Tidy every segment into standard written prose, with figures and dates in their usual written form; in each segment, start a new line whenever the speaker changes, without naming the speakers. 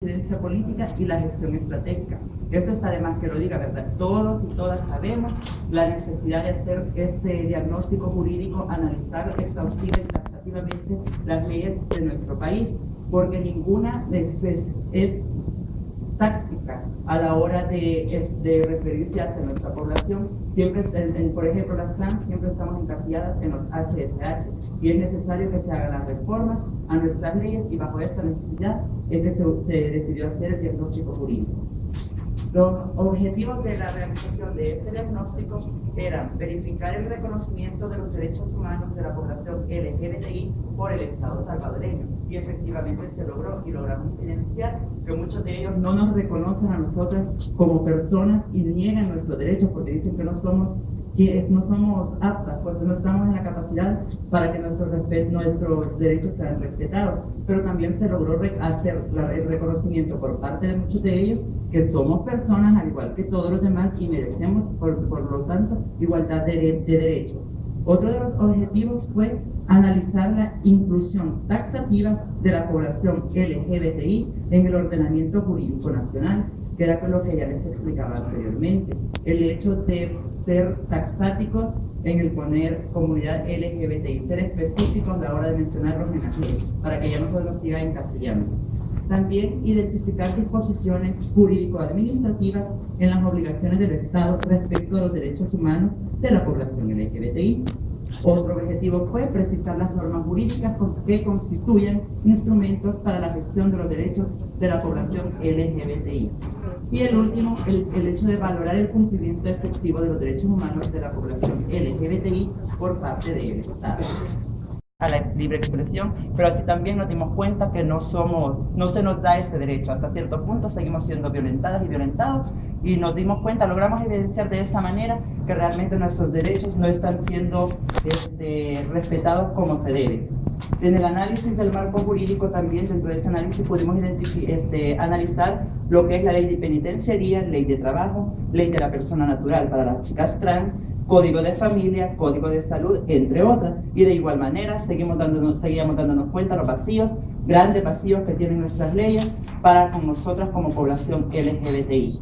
incidencia política y la gestión estratégica. Esto está de más que lo diga, ¿verdad? Todos y todas sabemos la necesidad de hacer este diagnóstico jurídico, analizar exhaustiva y taxativamente las leyes de nuestro país, porque ninguna es táctica a la hora de referirse hacia nuestra población. Siempre, por ejemplo, las trans siempre estamos encasilladas en los HSH y es necesario que se hagan las reformas a nuestras leyes, y bajo esta necesidad es que se decidió hacer el diagnóstico jurídico. Los objetivos de la realización de este diagnóstico eran verificar el reconocimiento de los derechos humanos de la población LGBTI por el Estado salvadoreño, y efectivamente se logró, y logramos evidenciar que muchos de ellos no nos reconocen a nosotras como personas y niegan nuestros derechos porque dicen que no somos aptas, porque no estamos en la capacidad para que nuestros derechos sean respetados. Pero también se logró hacer el reconocimiento por parte de muchos de ellos que somos personas al igual que todos los demás y merecemos, por lo tanto, igualdad de derechos. Otro de los objetivos fue analizar la inclusión taxativa de la población LGBTI en el ordenamiento jurídico nacional, que era lo que ya les explicaba anteriormente. El hecho de ser taxáticos en el poner comunidad LGBTI, ser específicos a la hora de mencionarlos en las leyes, para que ya no se los siga encasillando. También identificar disposiciones jurídico-administrativas en las obligaciones del Estado respecto a los derechos humanos de la población LGBTI. Otro objetivo fue precisar las normas jurídicas que constituyen instrumentos para la gestión de los derechos de la población LGBTI. Y el último, el hecho de valorar el cumplimiento efectivo de los derechos humanos de la población LGBTI por parte del Estado. A la libre expresión, pero así también nos dimos cuenta que no se nos da ese derecho. Hasta cierto punto seguimos siendo violentadas y violentados, y nos dimos cuenta, logramos evidenciar de esa manera que realmente nuestros derechos no están siendo respetados como se debe. En el análisis del marco jurídico también, dentro de ese análisis pudimos analizar lo que es la ley de penitenciaría, ley de trabajo, ley de la persona natural para las chicas trans, código de familia, código de salud, entre otras. Y de igual manera seguíamos dándonos cuenta de los vacíos, grandes vacíos que tienen nuestras leyes para con nosotras como población LGBTI.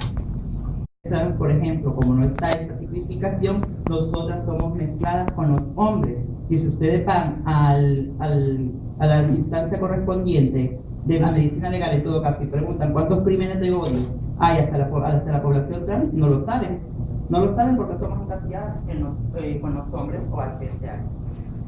Por ejemplo, como no está esta tipificación, nosotras somos mezcladas con los hombres. Y si ustedes van a la instancia correspondiente de la medicina legal, en todo caso, y preguntan cuántos crímenes de odio hay hasta la población trans, no lo saben. No lo saben porque somos encasilladas con los hombres o HSH.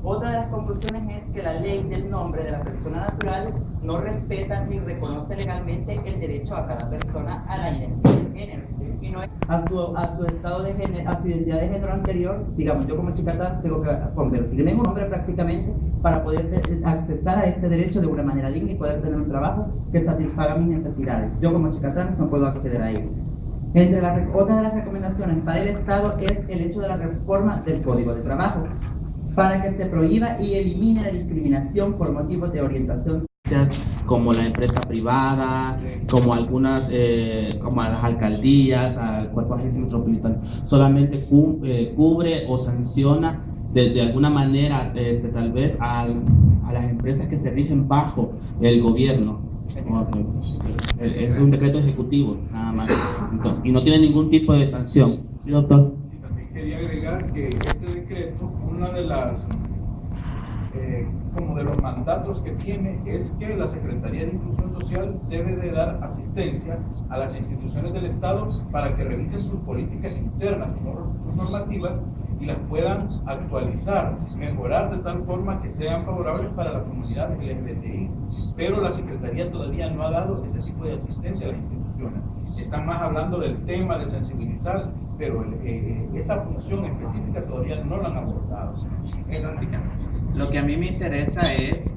Otra de las conclusiones es que la ley del nombre de la persona natural no respeta ni reconoce legalmente el derecho a cada persona a la identidad de género. Y no es a su estado de género, a su identidad de género anterior. Digamos, yo como chica trans tengo que convertirme en un hombre prácticamente para poder accesar a este derecho de una manera digna y poder tener un trabajo que satisfaga mis necesidades. Yo como chica trans no puedo acceder a ello. Otra de las recomendaciones para el Estado es el hecho de la reforma del Código de Trabajo, para que se prohíba y elimine la discriminación por motivos de orientación,
como la empresa privada, como algunas, como a las alcaldías, al cuerpo de agente metropolitano, solamente cubre o sanciona de alguna manera, tal vez a las empresas que se rigen bajo el gobierno. Es un decreto ejecutivo, nada más. Entonces, y no tiene ningún tipo de sanción. ¿Sí, doctor?
Y también quería agregar que este decreto, una de las como de los mandatos que tiene es que la Secretaría de Inclusión Social debe de dar asistencia a las instituciones del Estado para que revisen sus políticas internas, sus normativas, y las puedan actualizar, mejorar de tal forma que sean favorables para la comunidad LGBTI. Pero la Secretaría todavía no ha dado ese tipo de asistencia a las instituciones. Están más hablando del tema de sensibilizar, pero esa función específica todavía no la han abordado.
Lo que a mí me interesa es,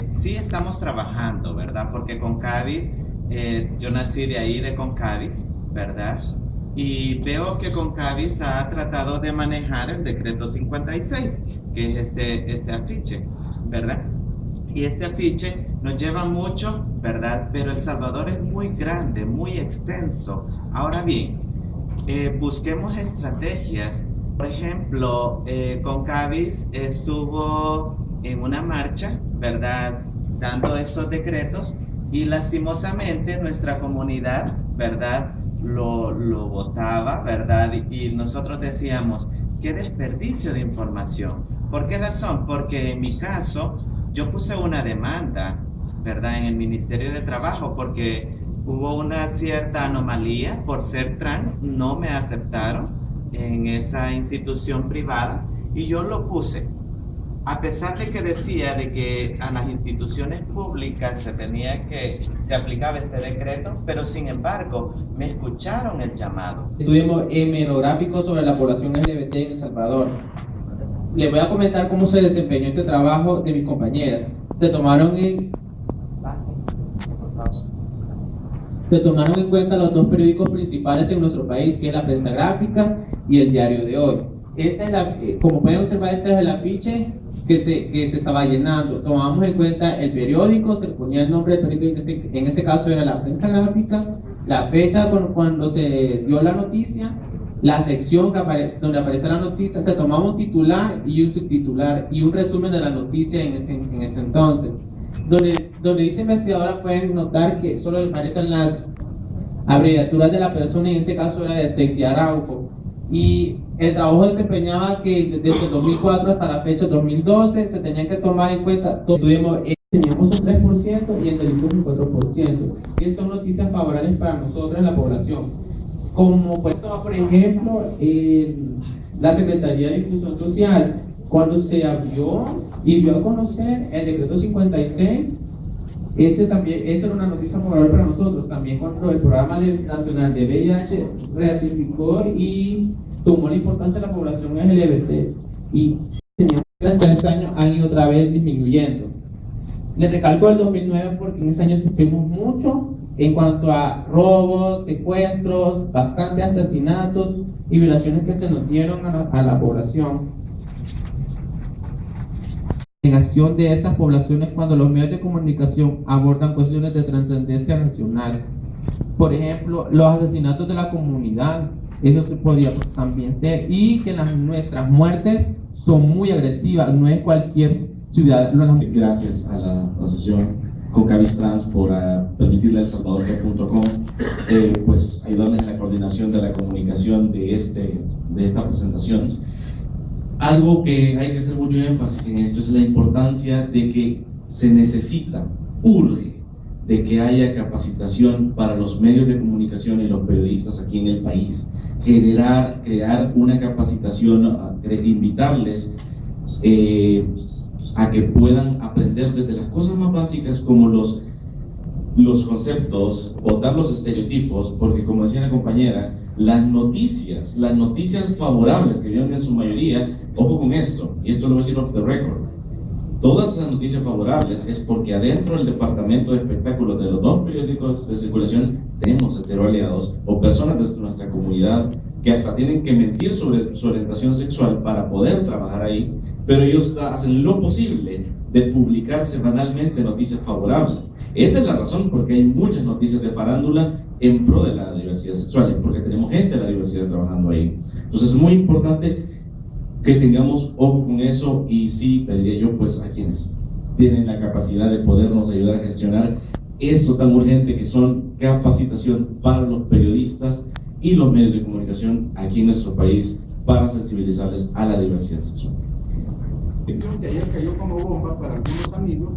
sí estamos trabajando, ¿verdad? Porque Concavis, yo nací de ahí, de Concavis, ¿verdad? Y veo que Concavis ha tratado de manejar el decreto 56, que es este afiche, ¿verdad? Y este afiche nos lleva mucho, ¿verdad? Pero El Salvador es muy grande, muy extenso. Ahora bien, busquemos estrategias. Por ejemplo, Concavis estuvo en una marcha, ¿verdad? Dando estos decretos, Y lastimosamente nuestra comunidad, ¿verdad?, lo votaba, ¿verdad? Y nosotros decíamos, qué desperdicio de información. ¿Por qué razón? Porque en mi caso, yo puse una demanda, ¿verdad?, en el Ministerio de Trabajo, porque hubo una cierta anomalía por ser trans, no me aceptaron en esa institución privada y yo lo puse. A pesar de que decía de que a las instituciones públicas se aplicaba este decreto, pero sin embargo me escucharon el llamado.
Estuvimos en monográfico sobre la población LGBT en El Salvador. Les voy a comentar cómo se desempeñó este trabajo de mis compañeras. Se tomaron en cuenta los dos periódicos principales en nuestro país, que es la Prensa Gráfica y el Diario de Hoy. Como pueden observar, este es el afiche que se estaba llenando. Tomamos en cuenta el periódico, se ponía el nombre del periódico, en este caso era la Prensa Gráfica, la fecha cuando se dio la noticia, la sección donde aparece la noticia, se tomaba un titular y un subtitular y un resumen de la noticia en ese entonces. Donde dice investigadora, pueden notar que solo aparecen las abreviaturas de la persona, y en este caso era de Stacy Araujo. Y el trabajo desempeñaba que desde 2004 hasta la fecha 2012 se tenían que tomar en cuenta, teníamos un 3% y el delito un 4%. Y son noticias favorables para nosotros en la población. Como por ejemplo, la Secretaría de Inclusión Social, cuando se abrió y dio a conocer el decreto 56, esa era una noticia favorable para nosotros. También cuando el programa nacional de VIH ratificó y tomó la importancia de la población LGBT, y teníamos que hasta este año han ido otra vez disminuyendo. Les recalco el 2009 porque en ese año sufrimos mucho en cuanto a robos, secuestros, bastantes asesinatos y violaciones que se nos dieron a la población. Negación de estas poblaciones cuando los medios de comunicación abordan cuestiones de trascendencia nacional. Por ejemplo, los asesinatos de la comunidad, eso se podría también ser, y que nuestras muertes son muy agresivas, no es cualquier ciudad.
Gracias a la asociación Concavis Trans por permitirle a elsalvador.com pues ayudarles en la coordinación de la comunicación de esta presentación. Algo que hay que hacer mucho énfasis en esto es la importancia de que se necesita, urge, de que haya capacitación para los medios de comunicación y los periodistas aquí en el país. Crear una capacitación, invitarles a que puedan aprender desde las cosas más básicas como los conceptos, botar los estereotipos, porque como decía la compañera, las noticias favorables que vienen en su mayoría, ojo con esto, y esto lo voy a decir off the record, todas esas noticias favorables es porque adentro del departamento de espectáculos de los dos periódicos de circulación tenemos heteroaliados o personas de nuestra comunidad que hasta tienen que mentir sobre su orientación sexual para poder trabajar ahí, pero ellos hacen lo posible de publicar semanalmente noticias favorables. Esa es la razón porque hay muchas noticias de farándula en pro de la diversidad sexual, porque tenemos gente de la diversidad trabajando ahí. Entonces es muy importante que tengamos ojo con eso, y sí pediría yo pues a quienes tienen la capacidad de podernos ayudar a gestionar esto tan urgente que son capacitación para los periodistas y los medios de comunicación aquí en nuestro país para sensibilizarles a la diversidad sexual.
Que ayer cayó como bomba para algunos amigos,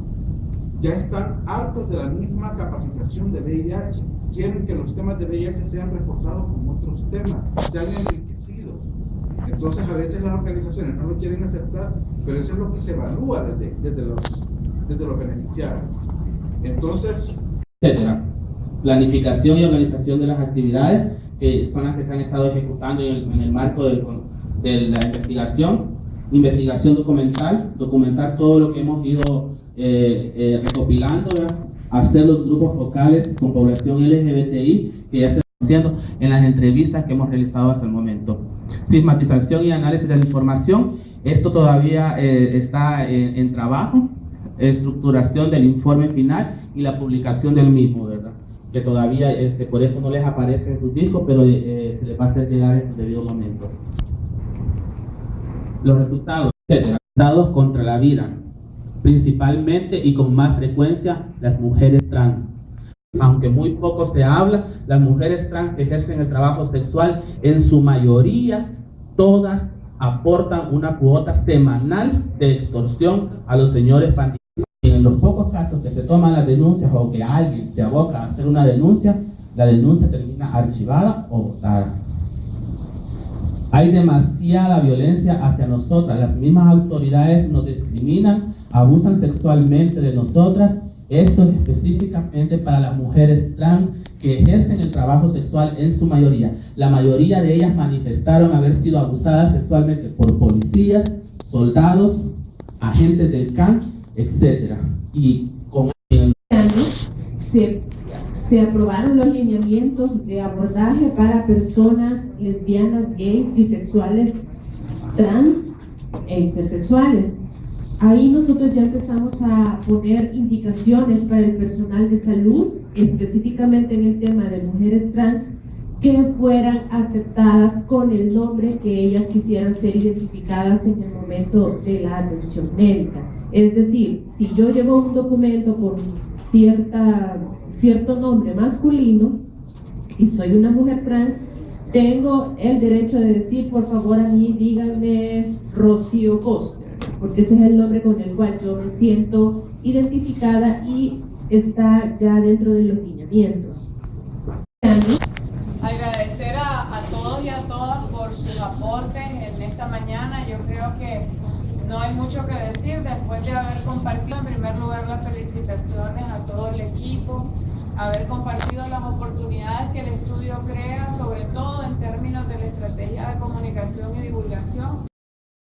ya están hartos de la misma capacitación de VIH. Quieren que los temas de VIH sean reforzados con otros temas, sean enriquecidos. Entonces a veces las organizaciones no lo quieren aceptar, pero eso es lo que se evalúa desde los beneficiarios. Entonces,
etcétera. Planificación y organización de las actividades que son las que se han estado ejecutando en el marco de la investigación documentar todo lo que hemos ido recopilando, hacer los grupos focales con población LGBTI que ya se están haciendo en las entrevistas que hemos realizado hasta el momento. Sistematización y análisis de la información, esto todavía está en trabajo. Estructuración del informe final y la publicación del mismo, ¿verdad? Que todavía por eso no les aparece en sus discos, pero se les va a hacer llegar en su debido momento. Los resultados, etcétera. Resultados contra la vida, principalmente y con más frecuencia las mujeres trans. Aunque muy poco se habla, las mujeres trans que ejercen el trabajo sexual, en su mayoría, todas aportan una cuota semanal de extorsión a los señores bandidos. En los pocos casos que se toman las denuncias o que alguien se aboca a hacer una denuncia, la denuncia termina archivada o votada. Hay demasiada violencia hacia nosotras. Las mismas autoridades nos discriminan, abusan sexualmente de nosotras. Esto es específicamente para las mujeres trans que ejercen el trabajo sexual en su mayoría. La mayoría de ellas manifestaron haber sido abusadas sexualmente por policías, soldados, agentes del CAN, etc. Y con
se aprobaron los lineamientos de abordaje para personas lesbianas, gays, bisexuales, trans e intersexuales. Ahí nosotros ya empezamos a poner indicaciones para el personal de salud, específicamente en el tema de mujeres trans, que fueran aceptadas con el nombre que ellas quisieran ser identificadas en el momento de la atención médica. Es decir, si yo llevo un documento con cierto nombre masculino y soy una mujer trans, tengo el derecho de decir, por favor, a mí díganme Rocío Costa, porque ese es el nombre con el cual yo me siento identificada y está ya dentro de los lineamientos.
Agradecer a todos y a todas por sus aportes en esta mañana. Yo creo que no hay mucho que decir después de haber compartido, en primer lugar, las felicitaciones a todo el equipo, haber compartido las oportunidades que el estudio crea, sobre todo en términos de la estrategia de comunicación y divulgación.